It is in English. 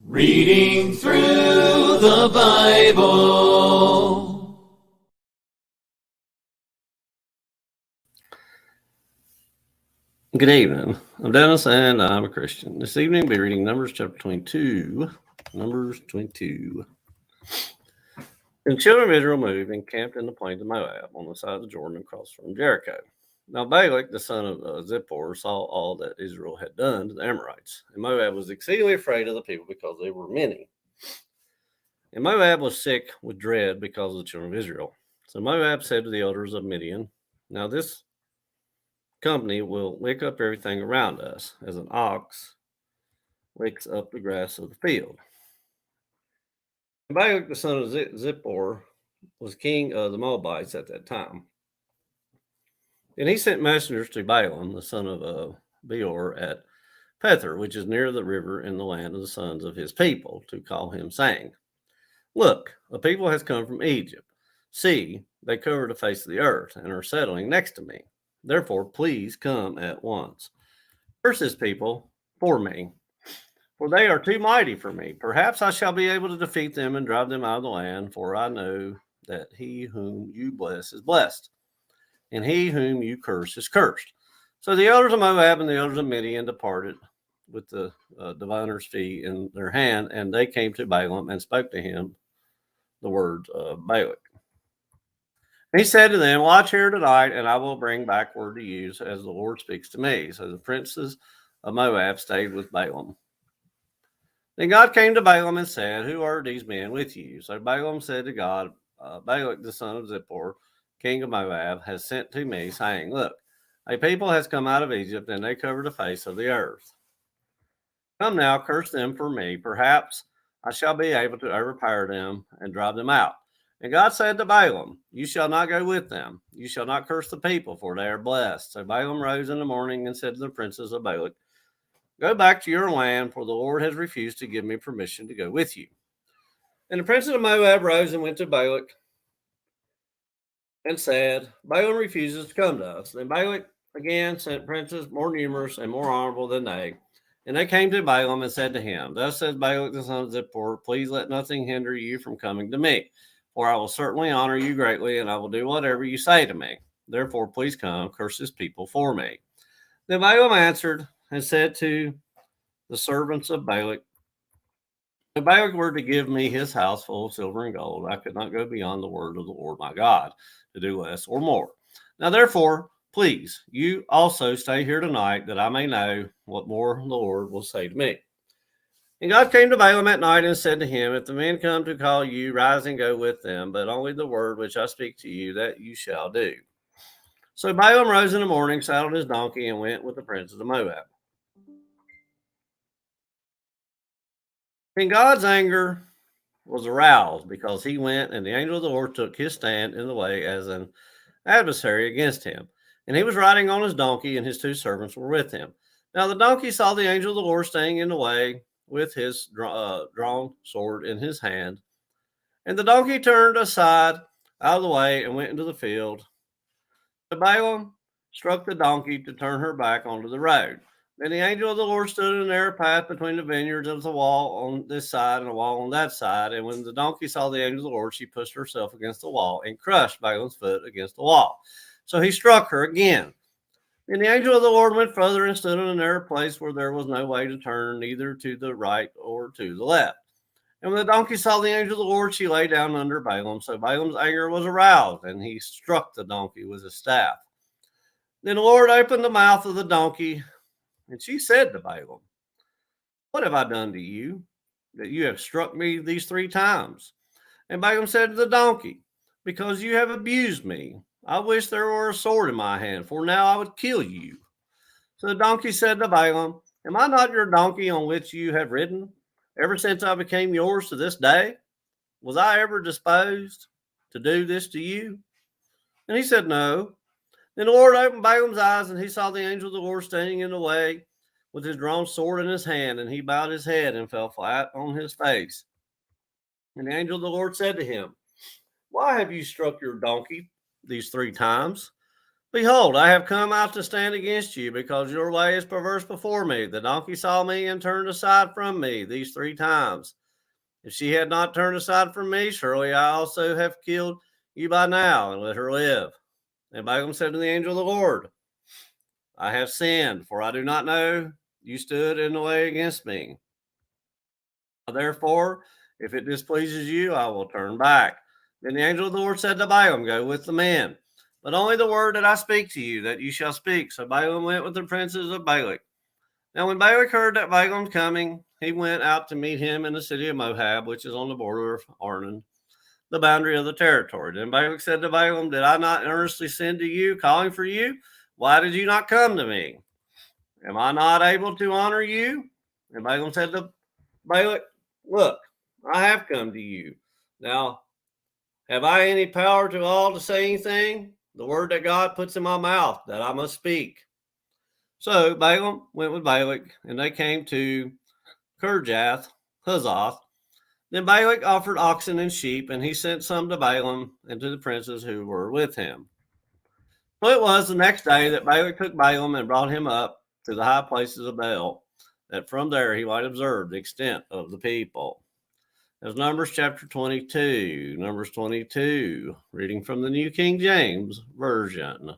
Reading through the Bible. Good evening. I'm Dennis and I'm a Christian. This evening we'll be reading Numbers chapter 22. Numbers 22. The children of Israel moved and camped in the plains of Moab on the side of the Jordan across from Jericho. Now Balak, the son of Zippor, saw all that Israel had done to the Amorites. And Moab was exceedingly afraid of the people because they were many. And Moab was sick with dread because of the children of Israel. So Moab said to the elders of Midian, "Now this company will lick up everything around us, as an ox licks up the grass of the field." And Balak, the son of Zippor, was king of the Moabites at that time. And he sent messengers to Balaam, the son of Beor, at Pethor, which is near the river in the land of the sons of his people, to call him, saying, "Look, a people has come from Egypt. See, they cover the face of the earth and are settling next to me. Therefore, please come at once. Curse this people for me, for they are too mighty for me. Perhaps I shall be able to defeat them and drive them out of the land, for I know that he whom you bless is blessed, and he whom you curse is cursed." So the elders of Moab and the elders of Midian departed with the diviner's fee in their hand, and they came to Balaam and spoke to him the words of Balak. He said to them, "Watch here tonight, and I will bring back word to you as the Lord speaks to me." So the princes of Moab stayed with Balaam. Then God came to Balaam and said, "Who are these men with you?" So Balaam said to God, "Balak, the son of Zippor, king of Moab, has sent to me, saying, Look, a people has come out of Egypt, and they cover the face of the earth. Come now, curse them for me. Perhaps I shall be able to overpower them and drive them out." And God said to Balaam, "You shall not go with them. You shall not curse the people, for they are blessed." So Balaam rose in the morning and said to the princes of Balak, "Go back to your land, for the Lord has refused to give me permission to go with you." And the princes of Moab rose and went to Balak and said, "Balaam refuses to come to us." Then Balak again sent princes more numerous and more honorable than they. And they came to Balaam and said to him, "Thus says Balak the son of Zippor, please let nothing hinder you from coming to me, for I will certainly honor you greatly, and I will do whatever you say to me. Therefore, please come, curse this people for me." Then Balaam answered and said to the servants of Balak, "If Balak were to give me his house full of silver and gold, I could not go beyond the word of the Lord my God to do less or more. Now, therefore, please, you also stay here tonight, that I may know what more the Lord will say to me." And God came to Balaam at night and said to him, "If the men come to call you, rise and go with them, but only the word which I speak to you, that you shall do." So Balaam rose in the morning, saddled his donkey, and went with the princes of Moab. And God's anger was aroused because he went, and the angel of the Lord took his stand in the way as an adversary against him. And he was riding on his donkey, and his two servants were with him. Now the donkey saw the angel of the Lord staying in the way with his drawn sword in his hand. And the donkey turned aside out of the way and went into the field. So Balaam struck the donkey to turn her back onto the road. Then the angel of the Lord stood in a narrow path between the vineyards of the wall on this side and a wall on that side. And when the donkey saw the angel of the Lord, she pushed herself against the wall and crushed Balaam's foot against the wall. So he struck her again. Then the angel of the Lord went further and stood in a narrow place where there was no way to turn, neither to the right or to the left. And when the donkey saw the angel of the Lord, she lay down under Balaam. So Balaam's anger was aroused, and he struck the donkey with his staff. Then the Lord opened the mouth of the donkey, and she said to Balaam, "What have I done to you, that you have struck me these 3 times?" And Balaam said to the donkey, "Because you have abused me. I wish there were a sword in my hand, for now I would kill you." So the donkey said to Balaam, "Am I not your donkey on which you have ridden ever since I became yours to this day? Was I ever disposed to do this to you?" And he said, "No." Then the Lord opened Balaam's eyes, and he saw the angel of the Lord standing in the way with his drawn sword in his hand, and he bowed his head and fell flat on his face. And the angel of the Lord said to him, "Why have you struck your donkey these 3 times?" Behold, I have come out to stand against you, because your way is perverse before me. The donkey saw me and turned aside from me these 3 times. If she had not turned aside from me, surely I also have killed you by now, and let her live. And Balaam said to the angel of the Lord, I have sinned, for I do not know you stood in the way against me. Therefore, if it displeases you, I will turn back. Then the angel of the Lord said to Balaam, Go with the men, but only the word that I speak to you, that you shall speak. So Balaam went with the princes of Balak. Now when Balak heard that Balaam was coming, he went out to meet him in the city of Moab, which is on the border of Arnon, the boundary of the territory. Then Balak said to Balaam, Did I not earnestly send to you, calling for you? Why did you not come to me? Am I not able to honor you? And Balaam said to Balak, Look, I have come to you. Now, have I any power to all to say anything? The word that God puts in my mouth, that I must speak. So Balaam went with Balak, and they came to Kirjath Huzoth. Then Balak offered oxen and sheep, and he sent some to Balaam and to the princes who were with him. So it was the next day that Balak took Balaam and brought him up to the high places of Baal, that from there he might observe the extent of the people. As Numbers chapter 22, Numbers 22, reading from the New King James Version.